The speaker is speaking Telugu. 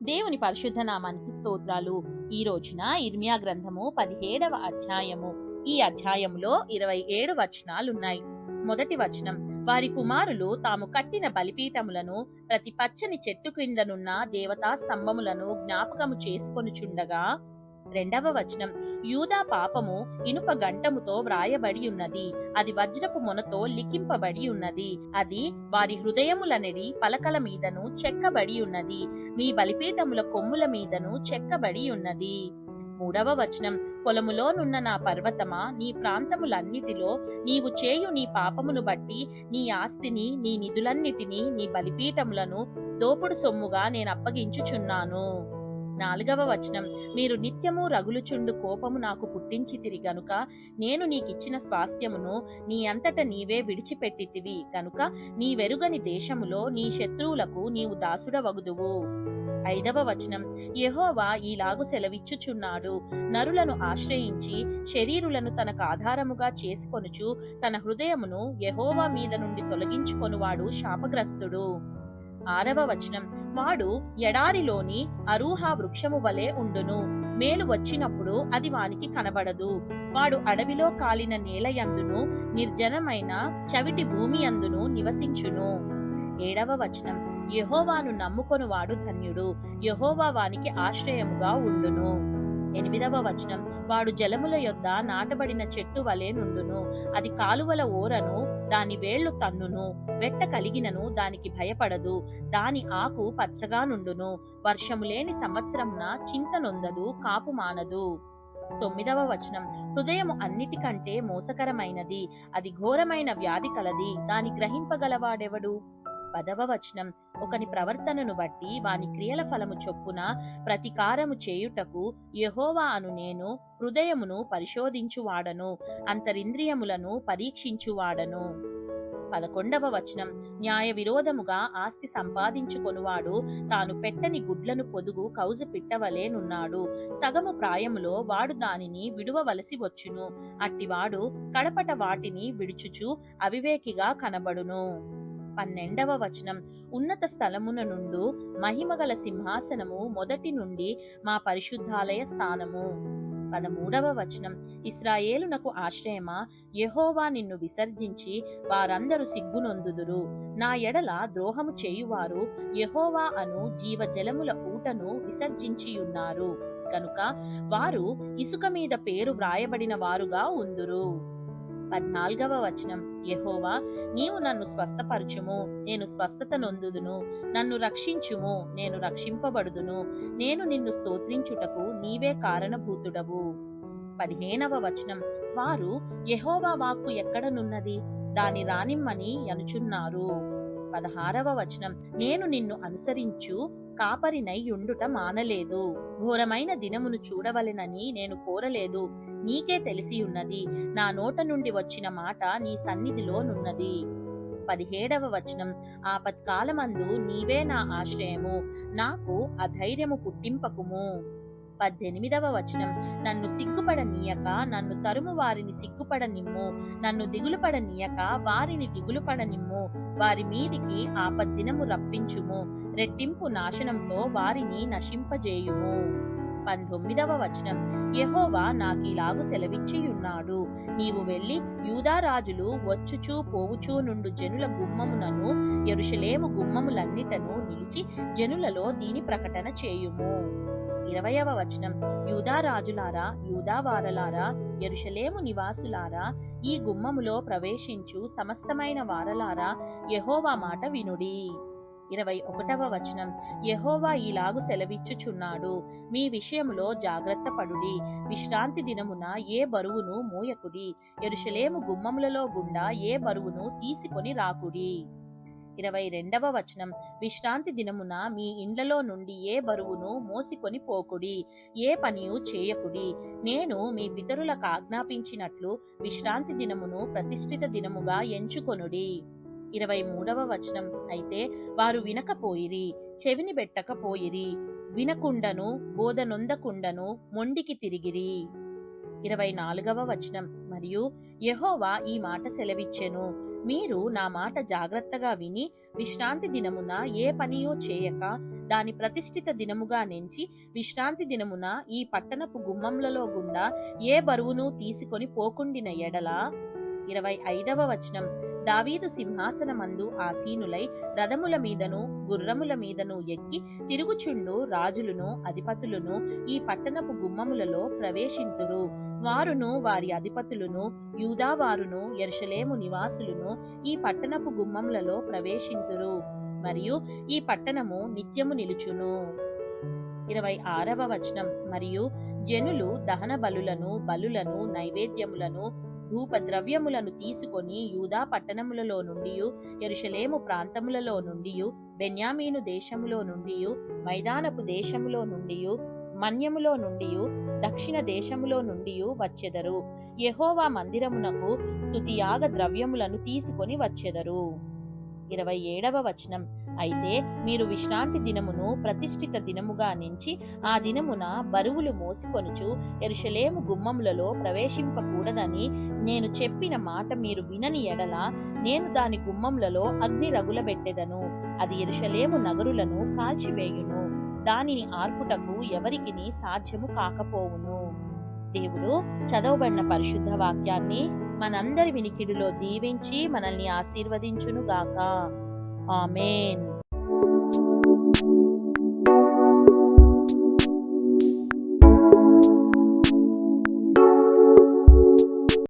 దేవుని పరిశుద్ధ నామానికి స్తోత్రాలు. ఈ రోజున ఇర్మియా గ్రంథము 17వ అధ్యాయము. ఈ అధ్యాయములో 27 వచనాలున్నాయి. మొదటి వచనం, వారి కుమారులు తాము కట్టిన బలిపీఠములను ప్రతి పచ్చని చెట్టు క్రిందనున్న దేవతా స్తంభములను జ్ఞాపకము చేసుకొనుచుండగా. రెండవ వచనం, యూదా పాపము ఇనుప గంటముతో వ్రాయబడి ఉన్నది, అది వజ్రపు మొనతో లిఖింపబడి ఉన్నది, అది వారి హృదయములనెడి పలకల మీదను చెక్కబడి ఉన్నది, మీ బలిపీఠముల కొమ్ముల మీదను చెక్కబడి ఉన్నది. మూడవ వచనం, పొలములోనున్న నా పర్వతమా, నీ ప్రాంతములన్నిటిలో నీవు చేయు నీ పాపమును బట్టి నీ ఆస్తిని, నీ నిధులన్నిటినీ, నీ బలిపీఠములను దోపుడు సొమ్ముగా నేను అప్పగించుచున్నాను. నాలుగవ వచనం, మీరు నిత్యము రగులుచుండు కోపము నాకు పుట్టించితిరి గనుక నేను నీకిచ్చిన స్వాస్థ్యమును నీ అంతట నీవే విడిచిపెట్టితివి గనుక నీ వెరుగని దేశములో నీ శత్రువులకు నీవు దాసుడవగుదువు. ఐదవ వచనం, యెహోవా ఈలాగు సెలవిచ్చుచున్నాడు, నరులను ఆశ్రయించి శరీరులను తనకు ఆధారముగా చేసుకొనుచు తన హృదయమును యెహోవా మీద నుండి తొలగించుకొనువాడు శాపగ్రస్తుడు. ఆరవ వచనం, వాడు ఎడారిలోని అరూహా వృక్షము వలె ఉండును, మేలు వచ్చినప్పుడు అది వానికి కనబడదు, వాడు అడవిలో కాలిన నేలయందును నిర్జనమైన చవిటి భూమి యందును నివసించును. ఏడవ వచనం, యెహోవాను నమ్ముకొనువాడు ధన్యుడు, యెహోవా వానికి ఆశ్రయముగా ఉండును. ఎనిమిదవ వచనం, వాడు జలముల యొద్ద నాటబడిన చెట్టు వలె నుండును, అది కాలువల ఓరను దాని వేళ్లు తన్నును, వెట్ట కలిగినను దానికి భయపడదు, దాని ఆకు పచ్చగా నుండును, వర్షము లేని సంవత్సరమున చింత నొందదు, కాపు మానదు. తొమ్మిదవ వచనం, హృదయము అన్నిటికంటే మోసకరమైనది, అది ఘోరమైన వ్యాధి కలది, దాని గ్రహింపగలవాడెవడు. పదవ వచనం, ఒకని ప్రవర్తనను బట్టి వాని క్రియల ఫలము చొప్పున ప్రతికారము చేయుటకు యెహోవా అను నేను హృదయమును పరిశోధించువాడను, అంతరింద్రియములను పరీక్షించువాడను. 11వ వచనం, న్యాయ విరోధముగా ఆస్తి సంపాదించుకొనువాడు తాను పెట్టని గుడ్లను పొదుగు కౌజు పిట్టవలేనున్నాడు, సగము ప్రాయములో వాడు దానిని విడువవలసి వచ్చును, అట్టివాడు కడపట వాటిని విడుచుచు అవివేకిగా కనబడును. 12వ వచనం, ఉన్నత స్థలమున నుండు మహిమగల సింహాసనము మొదటి నుండి మా పరిశుద్ధాలయ స్థానము. 13వ వచనం, ఇశ్రాయేలునకు ఆశ్రయమా, యెహోవా నిన్ను విసర్జించి వారందరూ సిగ్గునొందుదురు, నా ఎడల ద్రోహము చేయువారు యెహోవా అను జీవజలముల ఊటను విసర్జించియున్నారు కనుక వారు ఇసుక మీద పేరు వ్రాయబడిన వారుగా ఉందురు. 14వ వచనం, యెహోవా నీవు నన్ను స్వస్థపరచుము, నేను స్వస్థత నొందుదును, నన్ను రక్షించుము, నేను రక్షింపబడుదును, నేను నిన్ను స్తోత్రించుటకు నీవే కారణభూతుడవు. 15వ వచనం, వారు యెహోవా వాక్కు ఎక్కడనున్నది, దాని రానిమ్మని అనుచున్నారు. 16వ వచనం, నేను నిన్ను అనుసరించు కాపరినై యుండుట మానలేదు, ఘోరమైన దినమును చూడవలెనని నేను కోరలేదు, నీకే తెలిసి ఉన్నది, నా నోట నుండి వచ్చిన మాట నీ సన్నిధిలో నున్నది. 17వ వచనం, ఆపత్కాలమందు నీవే నా ఆశ్రయము, నాకు అధైర్యము పుట్టింపకుము. 18వ వచనం, నన్ను సిగ్గుపడనీయక నన్ను తరుము వారిని సిగ్గుపడనిమ్ము, నన్ను దిగులుపడనీయక వారిని దిగులుపడనిమ్ము, వారి మీదికి ఆపద్దినము రప్పించుము, రెట్టింపు నాశనంతో వారిని నశింపజేయుము. 19వ వచనం, యెహోవా నాకీలాగు సెలవిచ్చియున్నాడు, నీవు వెళ్లి యూదా రాజులు వచ్చుచూ పోవుచూ నుండు జనుల గుమ్మమునను యెరూషలేము గుమ్మములన్నిటను నిలిచి జనులలో దీని ప్రకటన చేయుము. 20వ వచనం, యూదా రాజులారా, యూదా వారలారా, యెరూషలేము నివాసులారా, ఈ గుమ్మములో ప్రవేశించు సమస్తమైన వారలారా, యెహోవా మాట వినుడి. 21వ వచనం, యెహోవా ఈలాగు సెలవిచ్చుచున్నాడు, మీ విషయములో జాగ్రత్త పడుడి, విశ్రాంతి దినమున ఏ బరువును మోయకుడి, యెరూషలేము గుమ్మములలో గుండా ఏ బరువును తీసుకొని రాకుడి. 22వ వచనం, విశ్రాంతి దినమున మీ ఇండ్లలో నుండి ఏ బరువును మోసికొని పోకుడి, ఏ పనియు చేయకుడి, నేను మీ పితరులకు ఆజ్ఞాపించినట్లు విశ్రాంతి దినమును ప్రతిష్ఠిత దినముగా ఎంచుకొనుడి. 23వ వచనం, అయితే వారు వినకపోయిరి, చెవిని బెట్టకపోయిరి, వినకుండను బోధనొందకుండను మొండికి తిరిగిరి. 24వ వచనం, మరియు యెహోవా ఈ మాట సెలవిచ్చెను, మీరు నా మాట జాగ్రత్తగా విని విశ్రాంతి దినమున ఏ పనియో చేయక దాని ప్రతిష్ఠిత దినముగా నెంచి విశ్రాంతి దినమున ఈ పట్టణపు గుమ్మములలో గుండా ఏ బరువును తీసుకొని పోకుండిన ఎడల 25వ వచనం దావీదు సింహాసనమందు ఆసీనులై రథముల మీదను గుర్రముల మీదను ఎక్కి తిరుగుచుండు రాజులను అధిపతులను ఈ పట్టణపు గుమ్మములలో ప్రవేశింతురు. వారును వారి అధిపతులను యూదావారును యెరూషలేము నివాసులను ఈ పట్టణపు గుమ్మములలో ప్రవేశింతురు మరియు ఈ పట్టణము నిత్యము నిలుచును. 26వ వచనం మరియు జనులు దహన బలులను నైవేద్యములను ధూపద్రవ్యములను తీసుకొని యూదా పట్టణములలో నుండి యెరూషలేము ప్రాంతములలో నుండి బెన్యామీను దేశములో నుండి మైదానపు దేశములో నుండి మన్యములో నుండి దక్షిణ దేశములో నుండి వచ్చెదరు. యెహోవా మందిరమునకు స్తుతియాగ ద్రవ్యములను తీసుకొని వచ్చెదరు. 27వ వచనం అయితే మీరు విశ్రాంతి దినమును ప్రతిష్ఠిత దినముగా నించి ఆ దినమున బరువులు మోసికొనుచు యెరూషలేము గుమ్మములలో ప్రవేశింపకూడదని నేను చెప్పిన మాట మీరు వినని ఎడల నేను దాని గుమ్మములలో అగ్ని రగులబెట్టెదను. అది యెరూషలేము నగరులను కాల్చివేయును. దానిని ఆర్పుటకు ఎవరికిని సాధ్యము కాకపోవును. దేవుడు చదవబడిన పరిశుద్ధ వాక్యాన్ని మనందరి వినికిడిలో దీవించి మనల్ని ఆశీర్వదించునుగాక. ఆమేన్.